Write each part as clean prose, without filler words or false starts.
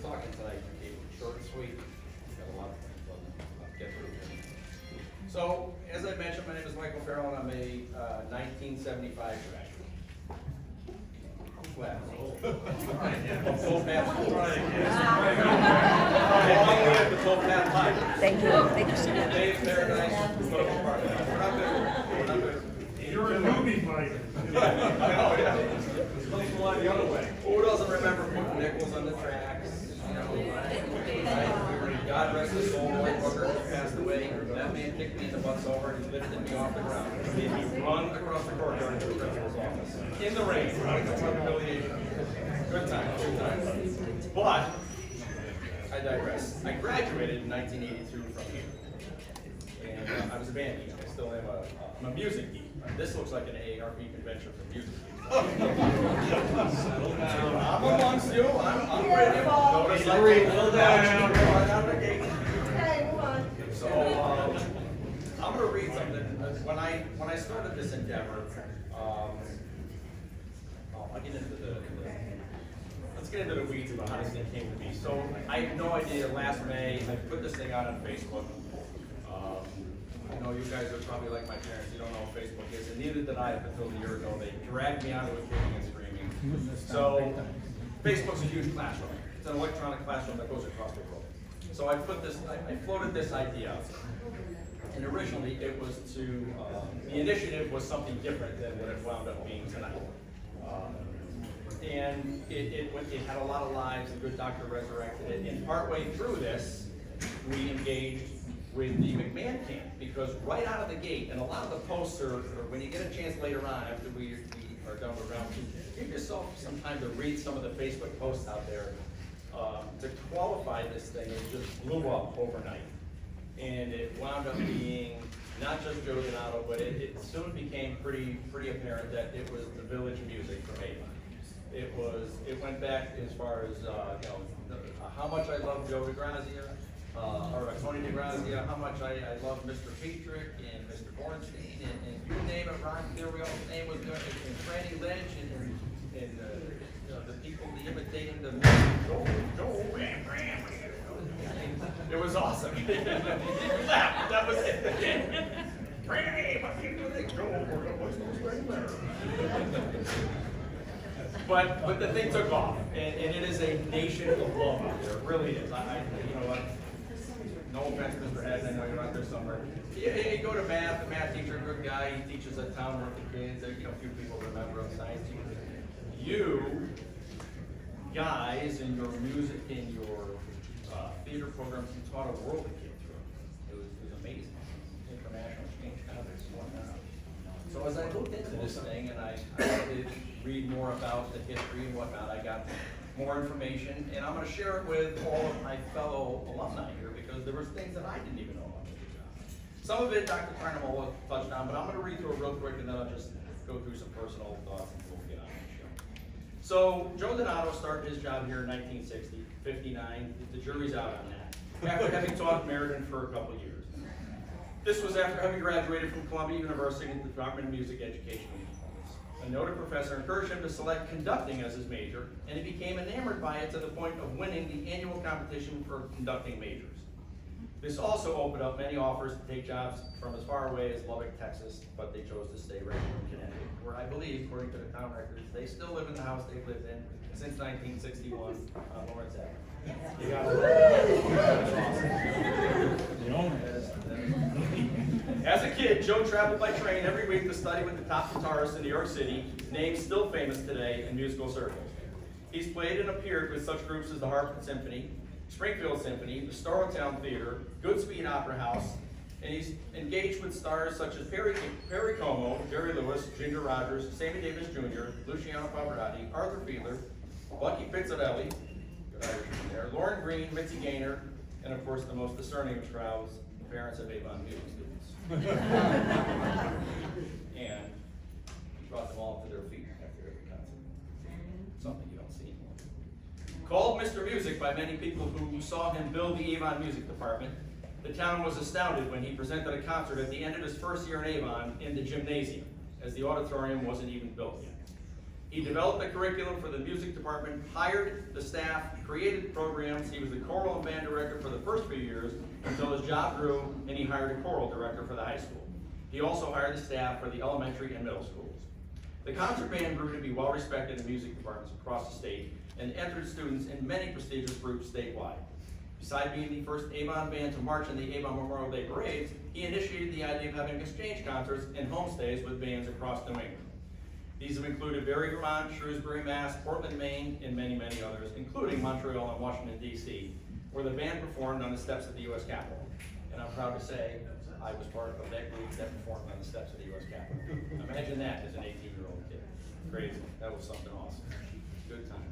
talking tonight, keep it short and sweet. Got a lot of things I'll get through. So, as I mentioned, my name is Michael Farrel, and I'm a 1975 graduate. Class. Full path. Thank you. Thank you so much. Dave Paradise. We're not bitter. You're a newbie, Mike. Oh, yeah. Let's fly the other way. Who doesn't remember putting nickels on the tracks? You know, God rest his soul, Lloyd Booker passed away. That man kicked me in the butts over and he lifted me off the ground. He made me run across the courtyard to the principal's office. In the rain, right? That's my humiliation. Good times, good times. But, I digress. I graduated in 1982 from here. And I was a band geek. I still am I'm a music geek. This looks like an AARP convention for music geeks. Settle down. I'm amongst you. I'm ready. Notice I settle down. Out of the gate. Okay, move on. So I'm going to read something. When I started this endeavor, I'll get into let's get into the weeds about how this thing came to be. So I had no idea. Last May, I put this thing out on Facebook. I know you guys are probably like my parents. You don't know what Facebook is, and neither did I up until a year ago. They dragged me onto it kicking and screaming. So Facebook's a huge classroom. It's an electronic classroom that goes across the world. So I floated this idea out. And originally it was the initiative was something different than what it wound up being tonight. And it had a lot of lives. The good doctor resurrected it. And partway through this, we engaged with the McMahon camp, because right out of the gate, and a lot of the posts are, or when you get a chance later on after we are done with round two, give yourself some time to read some of the Facebook posts out there. To qualify this thing, it just blew up overnight. And it wound up being not just Joe Donato, but it soon became pretty apparent that it was the village music from Avon. It went back as far as how much I love Joe DeGrazia, or Tony DeGrazia, how much I love Mr. Petrick and Mr. Bornstein, and you name it, Ron Kilreal's name was good, and Franny Lynch, and the people imitating the Joe, it was awesome. That was it. Franny, my people think Joe, but the thing took off, and it is a nation of love out there. It really is. You know what? No offense, Mr. Haddon, I know you're out there somewhere. You go to math, the math teacher, a good guy, he teaches a town worth of kids. A few people remember him, science teacher. You guys in your music, in your theater programs, you taught a world of kids through it. It was amazing. International exchange conference and whatnot. So as I looked into this thing and I did read more about the history and whatnot, I got more information, and I'm going to share it with all of my fellow alumni here, because there was things that I didn't even know about the job. Some of it Dr. Carnival touched on, but I'm going to read through it real quick, and then I'll just go through some personal thoughts and we'll get on the show. So Joe Donato started his job here in 1960, 59. The jury's out on that. After having taught Meriden for a couple of years. This was after having graduated from Columbia University in the Department of Music Education. A noted professor encouraged him to select conducting as his major, and he became enamored by it to the point of winning the annual competition for conducting majors. This also opened up many offers to take jobs from as far away as Lubbock, Texas, but they chose to stay right here in Connecticut, where I believe, according to the town records, they still live in the house they've lived in since 1961 on Lawrence Avenue. You got As a kid, Joe traveled by train every week to study with the top guitarists in New York City, names still famous today in musical circles. He's played and appeared with such groups as the Hartford Symphony, Springfield Symphony, the Starrowtown Theater, Goodspeed Opera House, and he's engaged with stars such as Perry Como, Jerry Lewis, Ginger Rogers, Sammy Davis Jr., Luciano Pavarotti, Arthur Fiedler, Lucky Pizzavelli, good Irishman there, Lauren Green, Mitzi Gaynor, and of course the most discerning of crowds, the parents of Avon music students. And he brought them all to their feet after every concert. Something you don't see anymore. Called Mr. Music by many people who saw him build the Avon Music Department, the town was astounded when he presented a concert at the end of his first year in Avon in the gymnasium, as the auditorium wasn't even built yet. He developed the curriculum for the music department, hired the staff, created programs. He was the choral and band director for the first few years until his job grew and he hired a choral director for the high school. He also hired the staff for the elementary and middle schools. The concert band grew to be well respected in music departments across the state and entered students in many prestigious groups statewide. Besides being the first Avon band to march in the Avon Memorial Day parades, he initiated the idea of having exchange concerts and homestays with bands across New England. These have included Barre, Vermont, Shrewsbury, Mass, Portland, Maine, and many, many others, including Montreal and Washington, D.C., where the band performed on the steps of the U.S. Capitol. And I'm proud to say, I was part of that group that performed on the steps of the U.S. Capitol. Imagine that as an 18-year-old kid. Crazy. That was something awesome. Good times.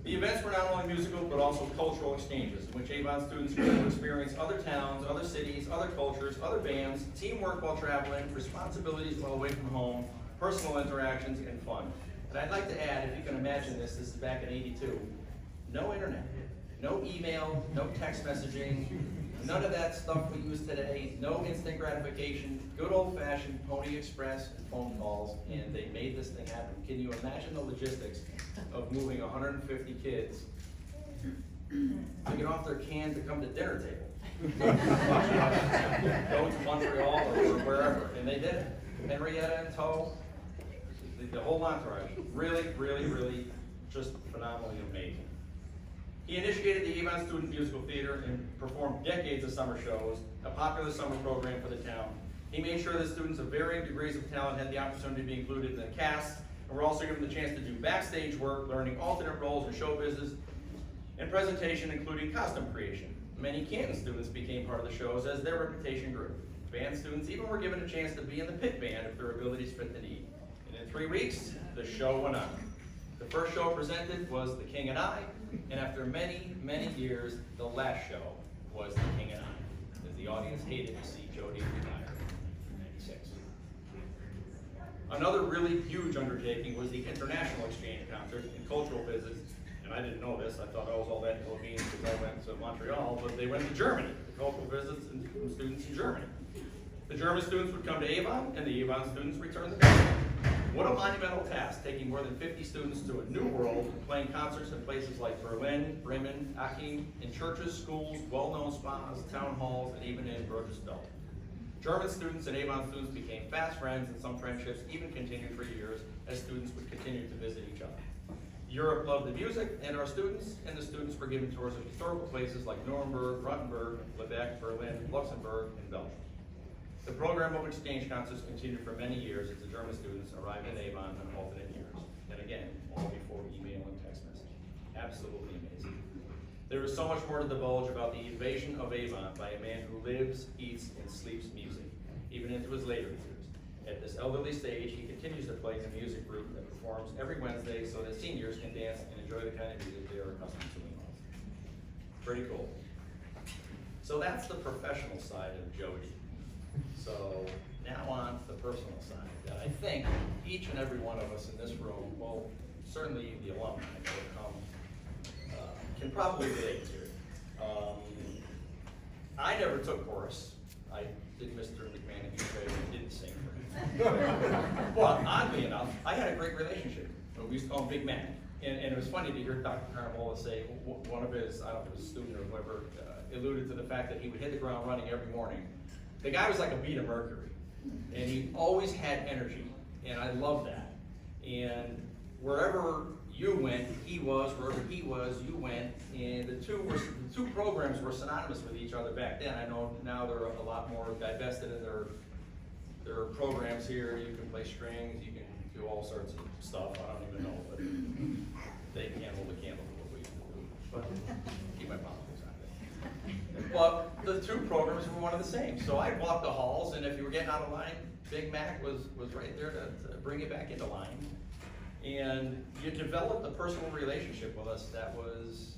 The events were not only musical, but also cultural exchanges, in which Avon students were able to experience other towns, other cities, other cultures, other bands, teamwork while traveling, responsibilities while away from home, personal interactions, and fun. And I'd like to add, if you can imagine this is back in '82, no internet, no email, no text messaging, none of that stuff we use today, no instant gratification, good old-fashioned Pony Express and phone calls, and they made this thing happen. Can you imagine the logistics of moving 150 kids to get off their can to come to dinner table? Go to Montreal or wherever, and they did it. Henrietta in tow, the whole entourage. Really, really, really just phenomenally amazing. He initiated the Avon Student Musical Theater and performed decades of summer shows, a popular summer program for the town. He made sure that students of varying degrees of talent had the opportunity to be included in the cast, and were also given the chance to do backstage work, learning alternate roles in show business and presentation, including costume creation. Many Canton students became part of the shows as their reputation grew. Band students even were given a chance to be in the pit band if their abilities fit the need. And in 3 weeks, the show went on. The first show presented was The King and I, and after many, many years, the last show was The King and I, as the audience hated to see Jody retire in '96. Another really huge undertaking was the international exchange concert and cultural visits, and I didn't know this, I thought I was all that in the Philippines because I went to Montreal, but they went to Germany, the cultural visits and students in Germany. The German students would come to Avon, and the Avon students returned the country. What a monumental task, taking more than 50 students to a new world and playing concerts in places like Berlin, Bremen, Aachen, in churches, schools, well-known spas, town halls, and even in Burgessville. German students and Avon students became fast friends, and some friendships even continued for years as students would continue to visit each other. Europe loved the music and our students, and the students were given tours of historical places like Nuremberg, Rottenburg, Lebec, Berlin, Luxembourg, and Belgium. The program of exchange concerts continued for many years as the German students arrived in Avon on alternate years. And again, all before email and text messaging. Absolutely amazing. There is so much more to divulge about the invasion of Avon by a man who lives, eats, and sleeps music, even into his later years. At this elderly stage, he continues to play in a music group that performs every Wednesday so that seniors can dance and enjoy the kind of music they are accustomed to in life. Pretty cool. So that's the professional side of Jody. So now on to the personal side that I think each and every one of us in this room, well, certainly the alumni that have come, can probably relate to. I never took chorus. I did Mr. McMahon and he didn't sing for me. But oddly enough, I had a great relationship. We used to call him Big Mac. And it was funny to hear Dr. Caramola say, one of his, I don't know if it was a student or whoever, alluded to the fact that he would hit the ground running every morning. The guy was like a bead of mercury, and he always had energy, and I love that. And wherever you went, he was, wherever he was, you went, and the two programs were synonymous with each other back then. I know now they're a lot more divested in their programs here. You can play strings, you can do all sorts of stuff, I don't even know, but they can't hold a candle to what we used to do. But keep my politics out of it. But the two programs were one and the same. So I'd walk the halls, and if you were getting out of line, Big Mac was right there to bring you back into line. And you developed a personal relationship with us that was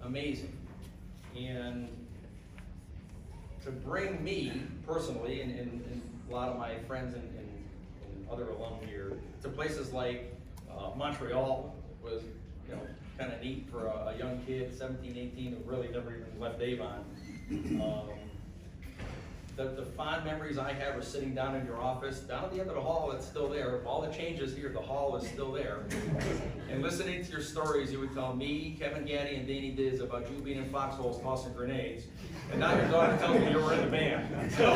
amazing. And to bring me personally, and a lot of my friends and other alum here, to places like Montreal was, kind of neat for a young kid, 17, 18, who really never even left Avon. the fond memories I have are sitting down in your office, down at the end of the hall, it's still there. All the changes here, the hall is still there. And listening to your stories, you would tell me, Kevin Gaddy, and Danny Diz about you being in foxholes tossing grenades. And now your daughter tells me you were in the band. So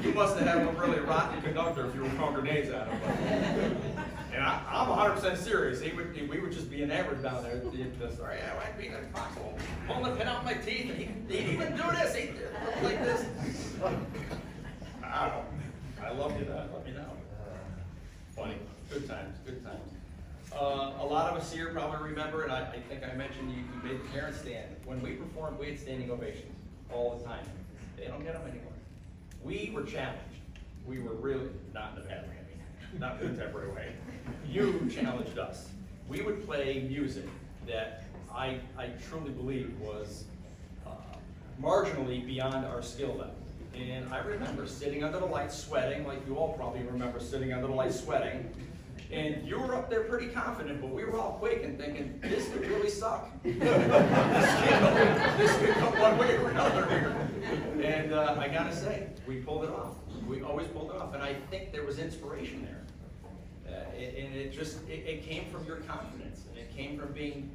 you must have had one really rotten conductor if you were throwing grenades at him. And I'm 100% serious. We would just be enamored down there. Sorry, I went being in a foxhole, pulling the pin out my teeth, and he'd even do this. He'd look like this. I don't know. I love you that. Let me know. Funny. Good times. Good times. A lot of us here probably remember, and I think I mentioned you made the parents stand. When we performed, we had standing ovations all the time. They don't get them anymore. We were challenged. We were really, not in a bad way, not in a temporary way. You challenged us. We would play music that I truly believe was marginally beyond our skill level. And I remember sitting under the lights sweating, like you all probably remember sitting under the lights sweating. And you were up there pretty confident, but we were all quaking, thinking, this could really suck. This could come one way or another here. And I gotta say, we pulled it off. We always pulled it off, and I think there was inspiration there. And it came from your confidence, and it came from being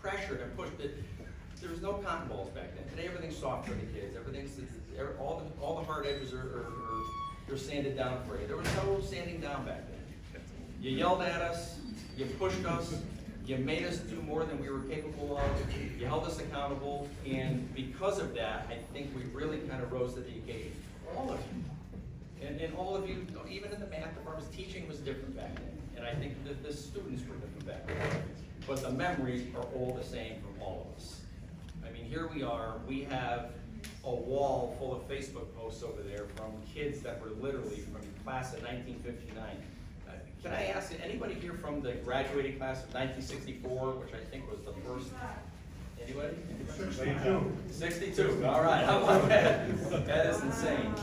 pressured and pushed. There was no cotton balls back then. Today everything's soft for the kids. All the hard edges are sanded down for you. There was no sanding down back then. You yelled at us, you pushed us, you made us do more than we were capable of, you held us accountable, and because of that, I think we really kind of rose to the occasion. All of you. And all of you, even in the math departments, teaching was different back then. And I think that the students were different back then. But the memories are all the same from all of us. I mean, here we are, we have a wall full of Facebook posts over there from kids that were literally from class of 1959. Can I ask, anybody here from the graduating class of 1964, which I think was the first, anybody? 62. 62, all right, how about that? That is insane.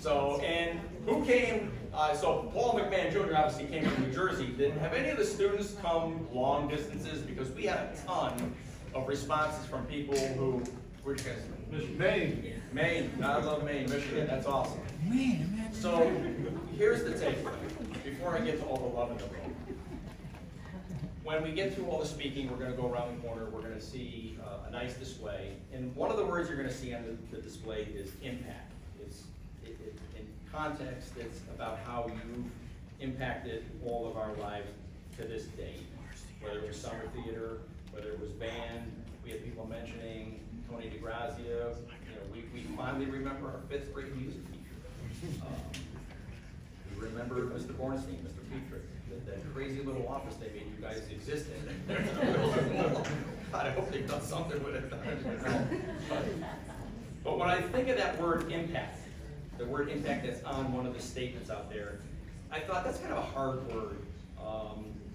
So, and who came, so Paul McMahon Jr. obviously came from New Jersey. Have any of the students come long distances? Because we had a ton of responses from people who, where'd you guys? Maine. Maine, I love Maine, Michigan, that's awesome. So, here's the takeaway, before I get to all the love in the room. When we get through all the speaking, we're gonna go around the corner, we're gonna see a nice display, and one of the words you're gonna see on the display is impact. In context, it's about how you've impacted all of our lives to this day. Whether it was summer theater, whether it was band, we had people mentioning Tony DeGrazia. You know, we finally remember our 5th grade music teacher. We remember Mr. Bornstein, Mr. Petrie, that crazy little office they made you guys exist in. God, I hope they've done something with it. But when I think of that word impact, the word impact that's on one of the statements out there, I thought that's kind of a hard word,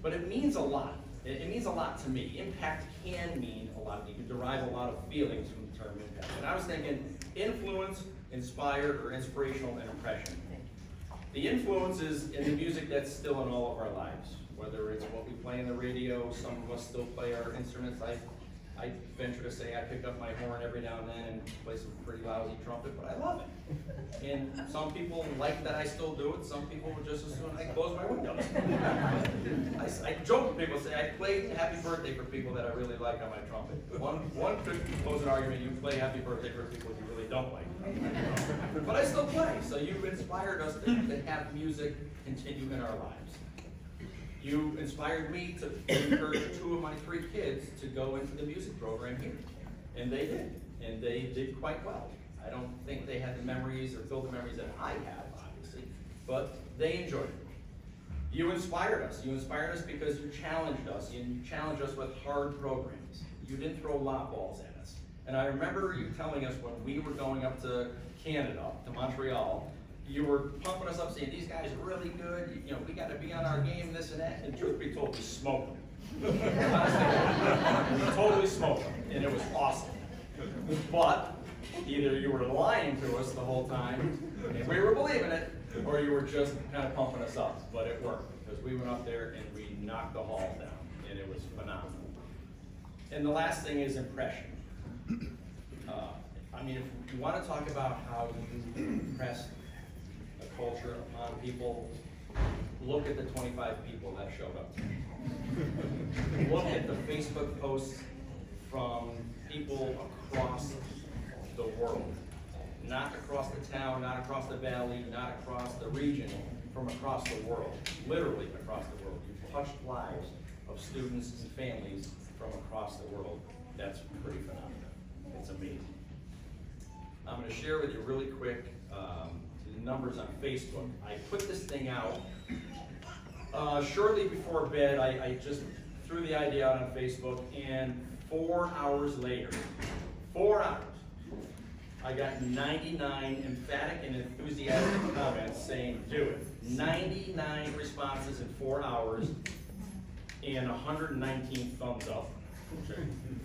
but it means a lot. It means a lot to me. Impact can mean a lot. You can derive a lot of feelings from the term impact. And I was thinking influence, inspired, or inspirational, and impression. The influence is in the music that's still in all of our lives, whether it's what we play on the radio, some of us still play our instruments. I venture to say I pick up my horn every now and then and play some pretty lousy trumpet, but I love it. And some people like that I still do it. Some people would just as soon I close my windows. I joke with people, say I play Happy Birthday for people that I really like on my trumpet. One could pose an argument, you play Happy Birthday for people you really don't like. But I still play, so you've inspired us to have music continue in our lives. You inspired me to encourage 2 of my 3 kids to go into the music program here. And they did. And they did quite well. I don't think they had the memories or filled the memories that I have, obviously, but they enjoyed it. You inspired us. You inspired us because you challenged us. You challenged us with hard programs. You didn't throw lot balls at us. And I remember you telling us when we were going up to Canada, to Montreal, you were pumping us up, saying, these guys are really good, you know, we got to be on our game, this and that, and truth be told, we smoked them. We totally smoked them, and it was awesome. But either you were lying to us the whole time, and we were believing it, or you were just kind of pumping us up, but it worked, because we went up there and we knocked the hall down, and it was phenomenal. And the last thing is impression. I mean, if you want to talk about how you impress a culture upon people, look at the 25 people that showed up. Look at the Facebook posts from people across the world. Not across the town, not across the valley, not across the region, from across the world, literally across the world. You've touched lives of students and families from across the world. That's pretty phenomenal. It's amazing. I'm going to share with you really quick the numbers on Facebook. I put this thing out shortly before bed. I just threw the idea out on Facebook, and 4 hours later, 4 hours, I got 99 emphatic and enthusiastic comments saying, do it. 99 responses in 4 hours and 119 thumbs up. I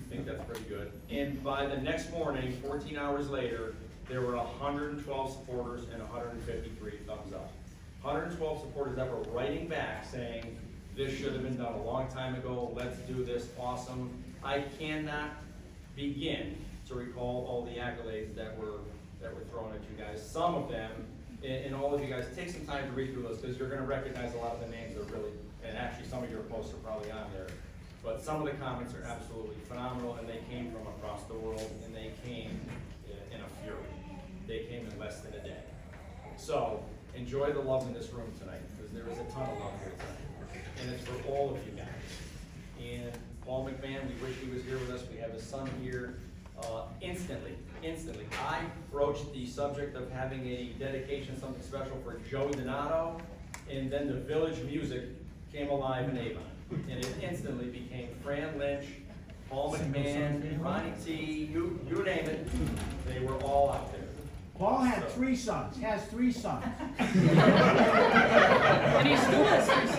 think that's pretty good. And by the next morning, 14 hours later, there were 112 supporters and 153 thumbs up. 112 supporters that were writing back saying, this should have been done a long time ago, let's do this, awesome. I cannot begin to recall all the accolades that were thrown at you guys. Some of them, and all of you guys, take some time to read through those, because you're going to recognize a lot of the names that are really, and actually some of your posts are probably on there. But some of the comments are absolutely phenomenal, and they came from across the world, and they came in a fury. They came in less than a day. So, enjoy the love in this room tonight, because there is a ton of love here tonight. And it's for all of you guys. And Paul McMahon, we wish he was here with us. We have his son here. Instantly, I broached the subject of having a dedication, something special for Joey Donato, and then the Village Music came alive in Avon. And it instantly became Fran Lynch, Paul McMahon, Ronnie T, you name it, they were all out there. Paul had 3 sons, has 3 sons. And he still has 3 sons.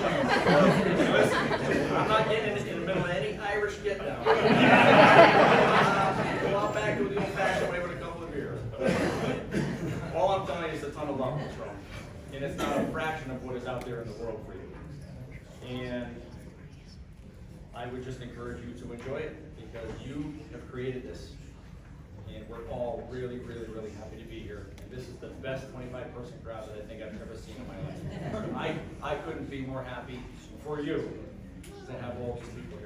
Listen, I'm not getting in the middle of any Irish get down. Go out back to the old fashioned way with a couple of beers. All I'm telling you is a ton of love is wrong. And it's not a fraction of what is out there in the world for you. And I would just encourage you to enjoy it, because you have created this. And we're all really, really, really happy to be here. And this is the best 25-person crowd that I think I've ever seen in my life. I couldn't be more happy for you to have all these people here.